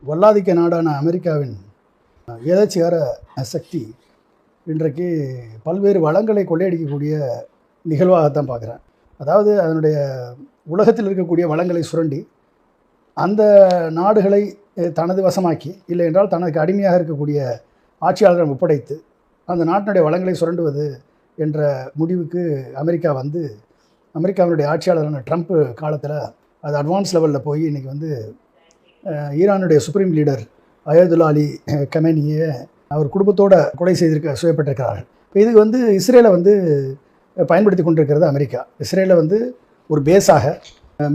வல்லாதிக்க நாடான அமெரிக்காவின் எதேச்சிகார சக்தி இன்றைக்கு பல்வேறு வளங்களை கொள்ளையடிக்கக்கூடிய நிகழ்வாகத்தான் பார்க்குறேன். அதாவது அதனுடைய உலகத்தில் இருக்கக்கூடிய வளங்களை சுரண்டி அந்த நாடுகளை தனது வசமாக்கி, இல்லை என்றால் தனக்கு அடிமையாக இருக்கக்கூடிய ஆட்சியாளர்கள் ஒப்படைத்து அந்த நாட்டினுடைய வளங்களை சுரண்டுவது என்ற முடிவுக்கு அமெரிக்கா வந்து, அமெரிக்காவினுடைய ஆட்சியாளரான ட்ரம்ப் காலத்தில் அது அட்வான்ஸ் லெவலில் போய் இன்றைக்கி வந்து ஈரானுடைய சுப்ரீம் லீடர் அயதுல்லா அலி கமேனியை அவர் குடும்பத்தோடு கொலை செய்யப்பட்டிருக்கிறார்கள். இப்போ இது வந்து இஸ்ரேலை வந்து பயன்படுத்தி கொண்டிருக்கிறது அமெரிக்கா. இஸ்ரேலை வந்து ஒரு பேஸாக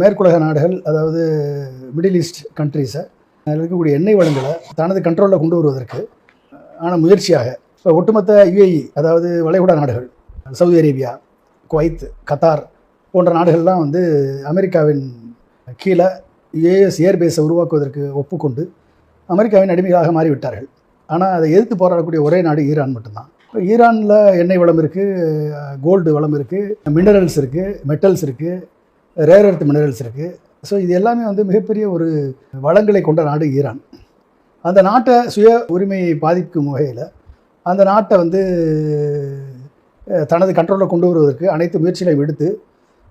மேற்குலக நாடுகள், அதாவது மிடில் ஈஸ்ட் கண்ட்ரீஸை இருக்கக்கூடிய எண்ணெய் வளங்களை தனது கண்ட்ரோலில் கொண்டு வருவதற்கு ஆன முயற்சியாக இப்போ ஒட்டுமொத்த யுஏஇ, அதாவது வளைகுடா நாடுகள், சவுதி அரேபியா, குவைத், கத்தார் போன்ற நாடுகள்லாம் வந்து அமெரிக்காவின் கீழே யுஎஸ் ஏர்பேஸை உருவாக்குவதற்கு ஒப்புக்கொண்டு அமெரிக்காவின் அடிமைகளாக மாறிவிட்டார்கள். ஆனால் அதை எதிர்த்து போராடக்கூடிய ஒரே நாடு ஈரான் மட்டும்தான். இப்போ ஈரானில் எண்ணெய் வளம் இருக்குது, கோல்டு வளம் இருக்குது, மினரல்ஸ் இருக்குது, மெட்டல்ஸ் இருக்குது, ரேர் எர்த் மினரல்ஸ் இருக்குது. ஸோ இது எல்லாமே வந்து மிகப்பெரிய ஒரு வளங்களை கொண்ட நாடு ஈரான். அந்த நாட்டை சுய உரிமையை பாதிக்கும் வகையில் அந்த நாட்டை வந்து தனது கண்ட்ரோலில் கொண்டு வருவதற்கு அனைத்து முயற்சிகளையும் எடுத்து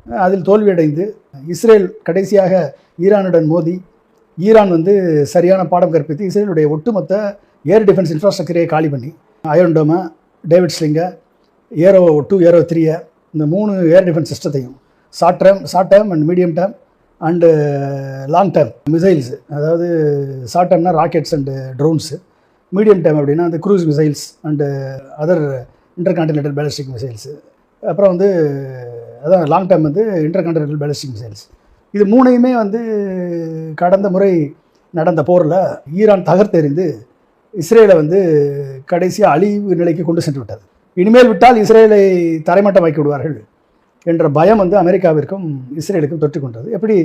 அதில் தோல்வியடைந்து இஸ்ரேல் கடைசியாக ஈரானுடன் மோதி ஈரான் வந்து சரியான பாடம் கற்பித்து இஸ்ரேலுடைய ஒட்டுமொத்த ஏர் டிஃபென்ஸ் இன்ஃப்ராஸ்ட்ரக்சரையை காலி பண்ணி அயர்ன் டோமை, டேவிட் ஸ்லிங்கை, ஏரோ 2, ஏரோ 3 இந்த 3 ஏர் டிஃபென்ஸ் சிஸ்டத்தையும் short term and medium term and long term missiles, அதாவது ஷார்ட் டேர்ம்னா rockets and drones, medium term அப்படின்னா அந்த cruise missiles and other intercontinental ballistic missiles, அப்புறம் வந்து அதான் லாங் டேர்ம் வந்து இன்டர்கான்டினென்டல் பேலிஸ்டிக் மிசைல்ஸ். இது 3ஐயுமே வந்து கடந்த முறை நடந்த போரில் ஈரான் தகர்த்தெறிந்து இஸ்ரேலை வந்து கடைசியாக அழிவு நிலைக்கு கொண்டு சென்று விட்டது. இனிமேல் விட்டால் இஸ்ரேலை தரைமட்டமாக்கி விடுவார்கள் என்ற பயம் வந்து அமெரிக்காவிற்கும் இஸ்ரேலுக்கும் தொற்றிக் கொண்டது. எப்படி